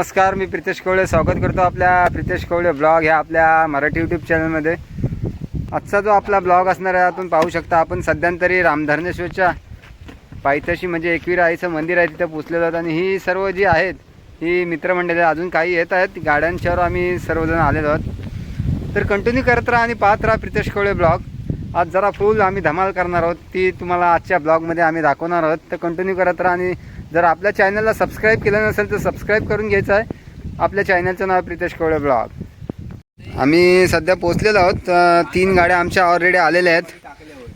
नमस्कार, मी प्रितेश कवळे स्वागत करतो आपल्या प्रितेश कवळे ब्लॉग ह्या आपल्या मराठी यूट्यूब चॅनलमध्ये। आजचा जो आपला ब्लॉग असणार आहे यातून पाहू शकता आपण सध्यांतरी रामधरणेश्वरच्या पायथ्याशी म्हणजे एकवीर आईचं मंदिर आहे तिथे पोचलेलो आहोत आणि ही सर्व जी आहेत ही मित्रमंडळी अजून काही येत आहेत गाड्यांच्यावर आम्ही सर्वजण आलेलो आहोत। तर कंटिन्यू करत राहा आणि पाहत राहा प्रितेश कवळे ब्लॉग। आज जरा फुल आम्ही धमाल करणार आहोत ती तुम्हाला आजच्या ब्लॉगमध्ये आम्ही दाखवणार आहोत। तर कंटिन्यू करत राहा आणि जर आपल्या चॅनलला सबस्क्राईब केलं नसेल तर सबस्क्राईब करून घ्यायचं आहे। आपल्या चॅनलचं नाव प्रितेश कवळे ब्लॉग। आम्ही सध्या पोचलेलो आहोत, 3 गाड्या आमच्या ऑलरेडी आलेल्या आहेत।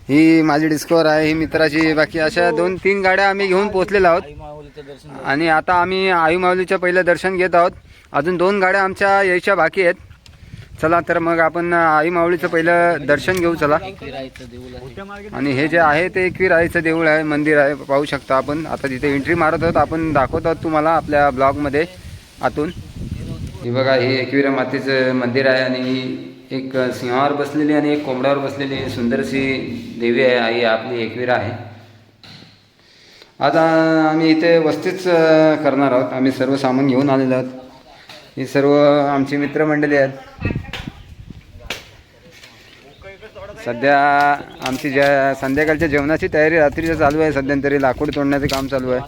ही माझी डिस्कवर आहे, ही मित्राची, बाकी अशा 2-3 गाड्या आम्ही घेऊन पोचलेलो आहोत आणि आता आम्ही आई माऊलीचं पहिलं दर्शन घेत आहोत। अजून 2 गाड्या आमच्या यायच्या बाकी आहेत। चला तर मग आपण आई माऊलीचं पहिलं दर्शन घेऊ चला। आणि हे जे आहे ते एकवीर आईचं देऊळ आहे, मंदिर आहे, पाहू शकता आपण। आता तिथे एंट्री मारत आहोत, आपण दाखवत आहोत तुम्हाला आपल्या ब्लॉगमध्ये आतून। हे बघा, हे एकवीर मातेचं मंदिर आहे आणि एक सिंहावर बसलेली आणि एक कोंबड्यावर बसलेली सुंदरशी देवी आहे, आई आपली एकवीर आहे। आता आम्ही इथे वस्तीच करणार आहोत, आम्ही सर्व सामान घेऊन आलेलो आहोत। ही सर्व आमची मित्रमंडळी आहेत। सध्या आमची ज्या संध्याकाळच्या जेवणाची तयारी रात्रीचं चालू आहे, सध्यांतरी लाकूड तोडण्याचे काम चालू आहे।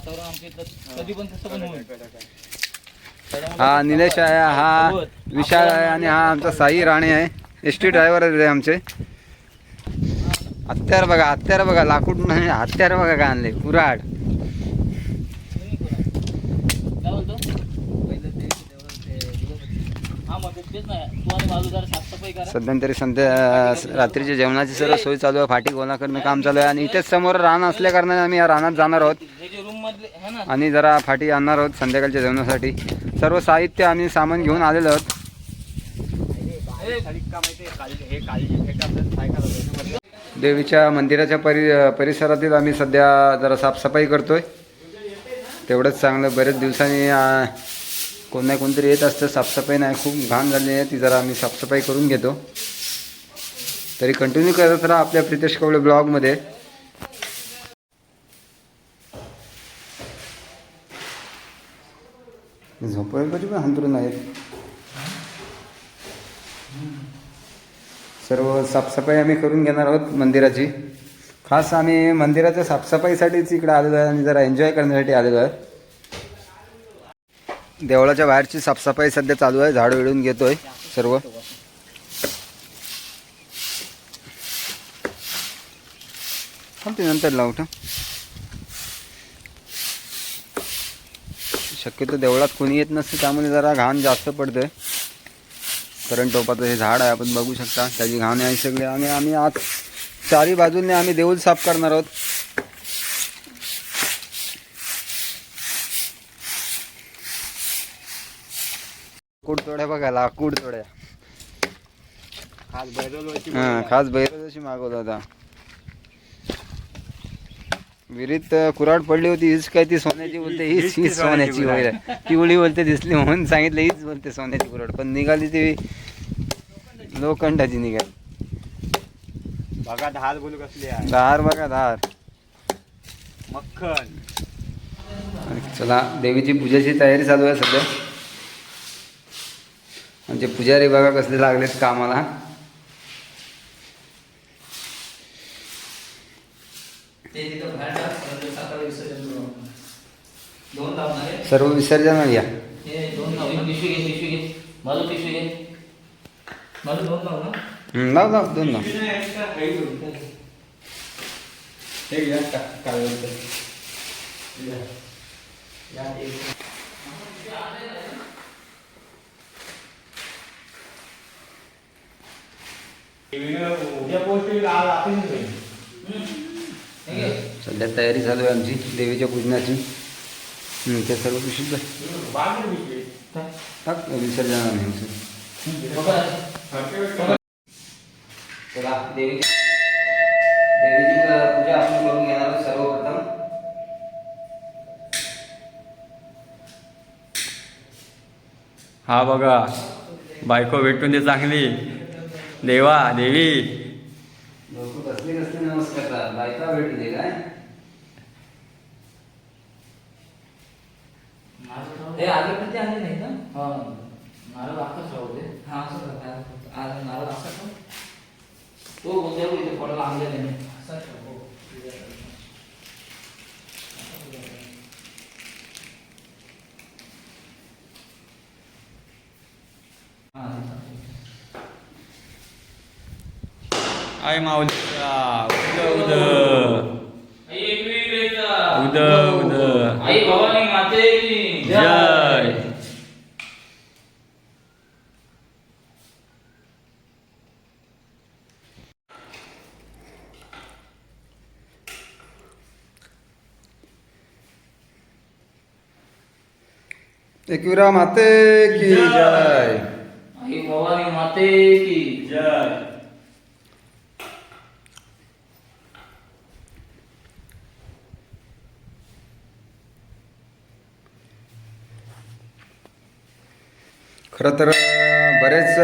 हा निलेश आहे, हा विशाल आहे आणि हा आमचा साई राणे आहे, एसटी ड्रायव्हर आहे आमचे। हत्यार बघा लाकूड नाही, हत्यार बघा का आणले, कुऱ्हाड। सध्यांतरी रात्रीच्या जेवणाची सर्व सोय चालू आहे, फाटी गोळा करणं काम चालू आहे आणि इथेच समोर रान असल्या कारणाने आम्ही या रानात जाणार आहोत आणि जरा फाटी आणणार आहोत संध्याकाळच्या जेवणासाठी। सर्व साहित्य आम्ही सामान घेऊन आलेलो आहोत। देवीच्या मंदिराच्या परिसरातील आम्ही सध्या जरा साफसफाई करतोय, तेवढंच चांगलं। बरेच दिवसांनी कोण ना कोणतरी येत असतं, साफसफाई नाही, खूप घाण झाली आहे ती, जरा आम्ही साफसफाई करून घेतो। तरी कंटिन्यू करत राहा आपल्या प्रितेश कवळे ब्लॉगमध्ये। झोपडपट्टी पण अंतरून आहेत। सर्व साफसफाई आम्ही करून घेणार आहोत मंदिराची। खास आम्ही मंदिराच्या साफसफाईसाठीच इकडे आलेलो आहे आणि जरा एन्जॉय करण्यासाठी आलेलो आहे। देवळाच्या बाहेरची साफसफाई सध्या चालू आहे, झाडू विडून घेतोय सर्व। ते नंतर लावतो, शक्यतो देवळात कोणी येत नसते त्यामुळे जरा घाण जास्त पडते। करंट टोपाचं हे झाड आहे, आपण बघू शकता, त्याची घाण आहे सगळे। आणि आम्ही आज 4ही बाजूने आम्ही देऊळ साफ करणार आहोत। लाकूड तोड्या बघा, लाकूड तोड्या खास बैरवची मागवला होता। विहिरीत कुऱ्हाड पडली होती, हीच काय ती सोन्याची बोलते, हीच सोन्याची वैर पिवळी बोलते दिसली म्हणून सांगितलं, हीच बोलते सोन्याची कुऱ्हाड, पण निघाली ती लोखंडाची निघाली। बघा धार बोलू कसली आहे, धार बघा धार, मक्खन। चला, देवीची पूजेची तयारी चालू आहे सध्या। आमचे पुजारी बघा कसले लागलेत कामाला। सर्व विसर्जन घ्या। लाव 2 लाव। सध्या तयारी चालू आहे आमची देवीच्या पूजनाची। ते सर्व पिशवीत टाक विसर्जन। चला, देवीची पूजा आपण करून घेणार आहोत सर्वप्रथम। हा बघा, बायको भेटून दे चांगली, देवा देवी। लोक कसले नमस्कार बायका भेटू दे काय। हे आले पण ते आले नाही का? हा. नारळ आखच राहू दे. हा असं करता. आज नारळ आखच राहू. तो उद्या इथे पडला आणलेला नाही. असं ठेव. आय माऊलीचा उद उद उद आई भवानी माते की जय. एकविरा माते की जय. आई भवानी माते की जय. खरं तर बरेच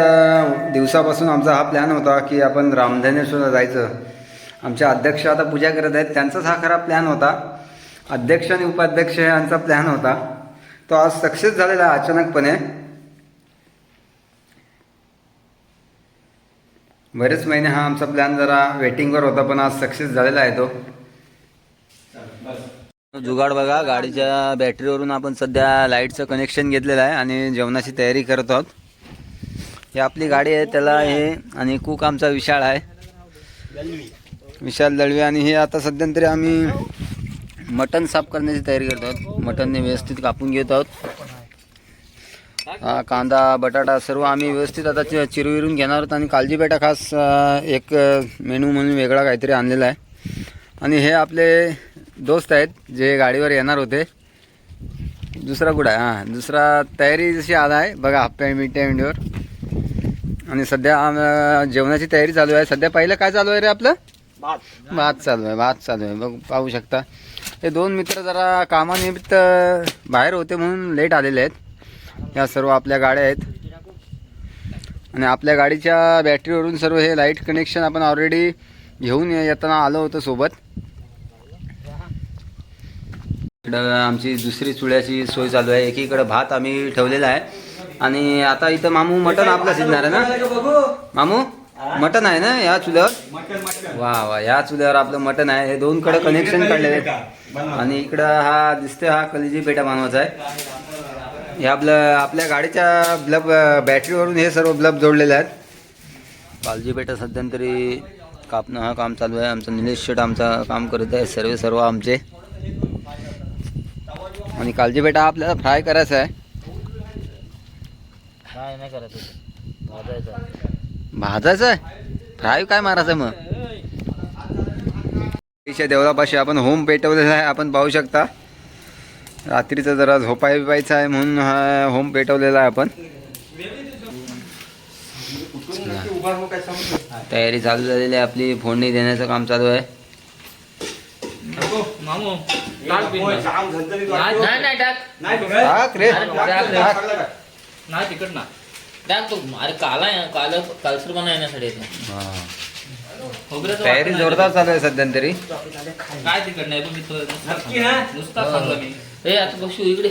दिवसापासून आमचा हा प्लॅन होता की आपण रामधनेश्वरला जायचं. आमचे अध्यक्ष आता पूजा करत आहेत, त्यांचाच हा खरा प्लॅन होता. अध्यक्ष आणि उपाध्यक्ष यांचा प्लॅन होता, तो आज सक्सेस झालेला आहे अचानकपणे. बरेच महिने हा आमचा प्लॅन जरा वेटिंगवर होता, पण आज सक्सेस झालेला आहे तो. जुगाड बघा, गाडीच्या बॅटरीवरून आपण सध्या लाईटचं कनेक्शन घेतलेलं आहे आणि जेवणाची तयारी करत आहोत. ही आपली गाडी आहे, त्याला हे आणि कूक आमचा विशाल आहे, विशाल दळवी. आणि हे आता सध्या तरी आम्ही मटण साफ करण्याची तयारी करत आहोत. मटणने व्यवस्थित कापून घेत आहोत. कांदा बटाटा सर्व आम्ही व्यवस्थित आता चिरविरून घेणार आहोत. आणि कालजी बेटा खास एक मेनू म्हणून वेगळा काहीतरी आणलेला आहे. आणि हे आपले दोस्त आहेत जे गाडीवर येणार होते. दुसरा कुठं आहे? हां, दुसरा तयारी जशी आला आहे बघा, हाफ पॅन्ट मिड पॅन्टवर. आणि सध्या जेवणाची तयारी चालू आहे. सध्या पहिलं काय चालू आहे रे आपलं? भात चालू आहे, भात चालू आहे. बघ, पाहू शकता. हे दोन मित्र जरा कामानिमित्त बाहेर होते म्हणून लेट आलेले आहेत. या सर्व आपल्या गाड्या आहेत आणि आपल्या गाडीच्या बॅटरीवरून सर्व हे लाईट कनेक्शन आपण ऑलरेडी घेऊन येताना आलो होतो सोबत. इकडं आमची दुसरी चुल्याची सोय चालू आहे. एकीकडे भात आम्ही ठेवलेला आहे. आणि आता इथं मामू मटण आपला शिजणार आहे ना मामू? मटण आहे ना या चुल्यावर? वा वा, या चुल्यावर आपलं मटण आहे. हे दोन कडे कनेक्शन काढलेले आहेत. आणि इकडं हा दिसतोय, हा कलिजी पेटा बनवायचा आहे. हे आपल्या गाडीच्या ब्लब बॅटरीवरून हे सर्व ब्लब जोडलेले आहेत. कालजी पेटा सध्या तरी कापणं हा काम चालू आहे. आमचं निलेश शेट आमचा काम करत आहे, सर्व आमचे. आणि कालजी बेटा आपल्याला फ्राय करायचं आहे. नाही करायचं, भाजायचं आहे? फ्राय काय मारायचं मग? देवळापाशी आपण होम पेटवलेला आहे, आपण पाहू शकता. रात्रीचं जरा झोपायचं आहे म्हणून हा होम पेटवलेला आहे आपण. तयारी चालू झालेली आहे आपली. फोडणी देण्याचं काम चालू आहे. मामू नाही टाक रे, नाही तिकट ना टाक तू. अरे कालसर बनवण्यासाठी तयारी जोरदार चालू आहे सध्या तरी. काय तिकट नाही नुसता सांगला मी. ए आता बसू इकडे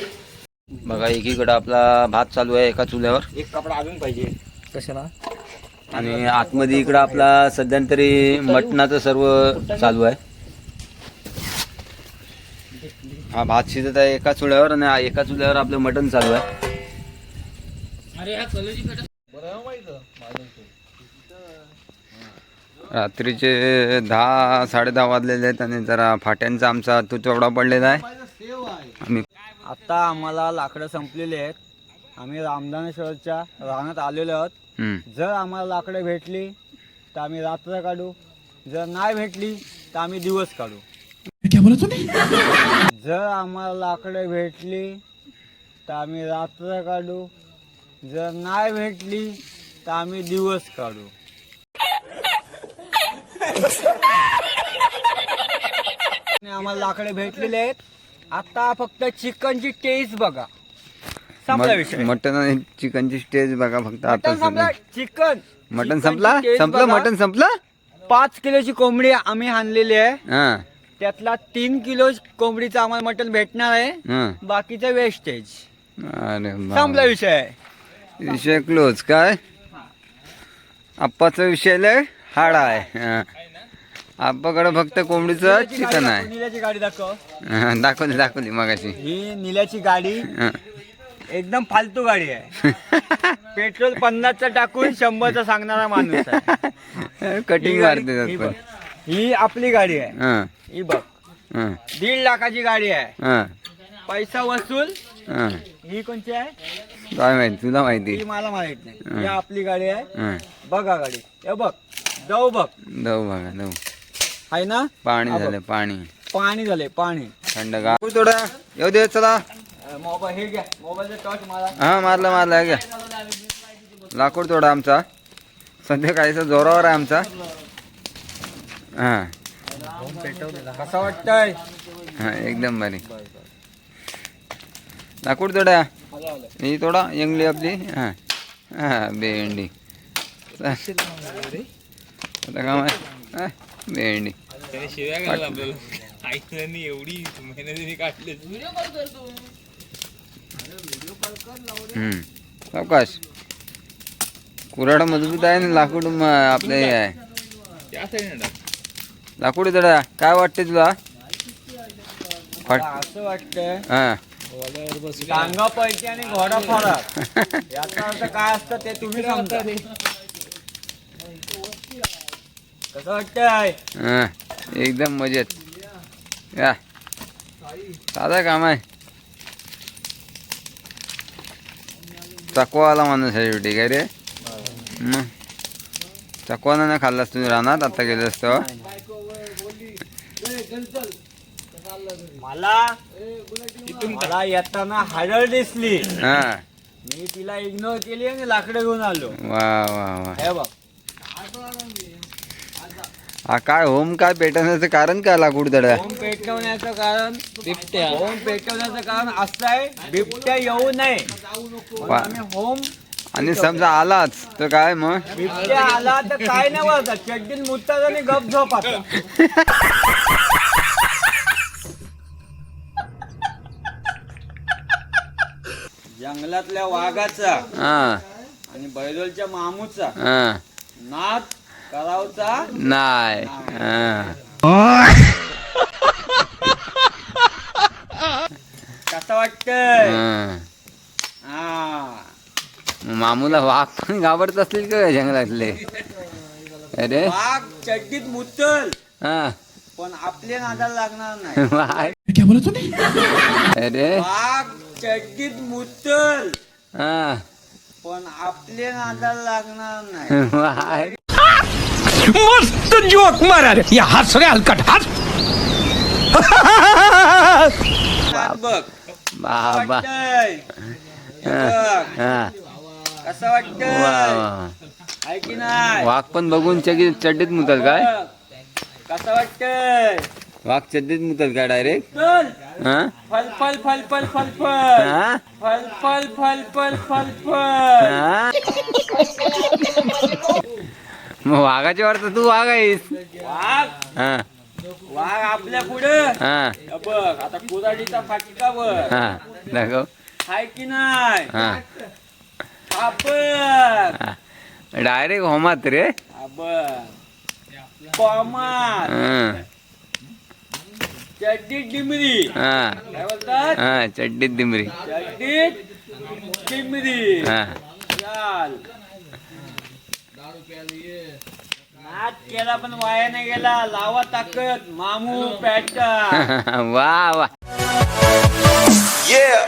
बघा, एकीकडे आपला भात चालू आहे एका चुल्यावर. एक कपडा अजून पाहिजे कशाला? आणि आतमध्ये इकडं आपला सध्या तरी मटणाचं सर्व चालू आहे. हा भात शिजत आहे एका चुल्यावर आणि एका चुल्यावर आपलं मटण चालू आहे. अरे हा कलजी रात्रीचे 10-10:30 वाजलेले आहेत आणि जरा फाट्यांचा आमचा तुटवडा पडलेला आहे. आम्ही आता आम्हाला लाकडं संपलेली आहेत. आम्ही रामधनेश्वरच्या रानात आलेलो आहोत. जर आम्हाला लाकडं भेटली तर आम्ही रात्र काढू, जर नाही भेटली तर आम्ही दिवस काढू. जर आम्हाला लाकडं भेटली तर आम्ही रात्र काढू, जर नाही भेटली तर आम्ही दिवस काढू. आम्हाला लाकडे भेटलेले आहेत. आता फक्त चिकनची टेस्ट बघा, संपला विषय. मटन आणि चिकनची टेस्ट बघा फक्त. आता चिकन मटन संपलं. मटन संपलं. 5 किलोची कोंबडी आम्ही आणलेली आहे. हा, त्यातला 3 किलो कोंबडीचं आम्हाला मटण भेटणार आहे. हं. बाकीचं वेस्टेज. अरे संपला विषय. विषय क्लोज. काय आप्पाचा विषय लय हाडा आहे. आप्पाकडे फक्त कोंबडीचं चिकन आहे. निल्याची गाडी दाखव. दाखवली मगाशी. ही निल्याची गाडी हं. एकदम फालतू गाडी आहे. पेट्रोल 50चं टाकून 100चं सांगणारा माणूस आहे. कटिंग ही गाडी- मारते ही त्यात बघ. ही आपली गाडी आहे. पण. ही बघ हं. 1.5 लाखाची गाडी आहे. हं. पैसा वसूल. हं. ही कोणची आहे? काय माहिती तुला माहिती. ही मला माहित नाही. ही आपली गाडी आहे. हं. बघा गाडी. हे बघ जाऊ बघ दव बघा दव. आहे ना. पाणी हा बघ. झालं पाणी. पाणी झाले पाणी. थंडगार थोडा येऊ दे चला. मोबाईल हे घ्या. मोबाईलचा टॉर्च मारा. हा मारला घ्या. लाकूड तोडा आमचा सध्या काहीसा जोरावर आहे आमचा. हा कसा वाटतंय? हा एकदम भारी. लाकूड तोडा. ही तोडा यंगली आपली. हा हा भेंडी. आता काम आहे. हा, भेंडी. सावकाश. कुऱ्हाड मजबूत आहे ना. लाकूड आपलं हे आहे. लाकूड तोडा. काय वाटते तुला? मला असं वाटतंय हा टांगा पैकी आणि घोडा फरक. याचा अर्थ काय असतं ते तुम्ही सांगता. कसं वाटतंय? हा एकदम मजेत. या साधा काम आहे. चकवाला माणूस आहे शेवटी. काय रे मग चकवाना नाही खाल्लास तुम्ही रानात आता गेलं असतं. मला येताना हडळ दिसली. हा मी तिला इग्नोर केली आणि लाकडं घेऊन आलो. वा वा वा. हे बघ हा काय होम काय पेटवण्याचं कारण काय लाकूड तडा? होम पेटवण्याचं कारण बिबट्या. होम पेटवण्याचं कारण असं आहे बिबट्या येऊ नये म्हणून आम्ही होम. आणि समजा आलाच तर काय मग? बिबट्या आला तर काय नाही वळतात. चड्डीत मुततात आणि गप झोप आता. जंगलातल्या वाघाचा हा आणि बैलोलच्या मामूचा हा नाद करावचा नाही. हा कसं वाटतंय? हा. हा मग मामूला वाघ पण घाबरत असतील का जंगलातले? अरे वाघ चड्डीत मुतल हा पण आपल्या नादाला लागणार नाही. वाघ. अरे वाघ चड्डीत मुतल हा पण आपल्या नादाला लागणार नाही. वाघ. मस्त जोक मारा रे या हात सगळे हलकट हात. नाद बघ. बाबा. वाटतंय? हे बघ. हा कसं वा वाटतंय? वा. आहे की नाही? वाघ पण बघून चड्डीत मुतल काय? बघ. कसं वाटतंय? वाघ चड्डीत मुतल काय डायरेक्ट? चल हा फल फल फल फल फल फल हा? फल फल फल फल फल फल. हा? मग वाघाच्या वर तर तू वाघ आहेस. वाघ हा वाघ आपल्या पुढं. हा हे बघ आता कुऱ्हाडीचा फाटका बघ. हा दाखव. हाय की नाही? हा हा बघ. डायरेक्ट होमात रे. हा बघ. कॉमात हा चड्डीत डिमरी. हा काय बोलतात? हा चड्डीत दिमरी. चड्डीत डिमरी. हा चाल नाद केला पण वाया नाही गेला. लावा ताकद मामू पॅटर्न. वा वा. Yeah.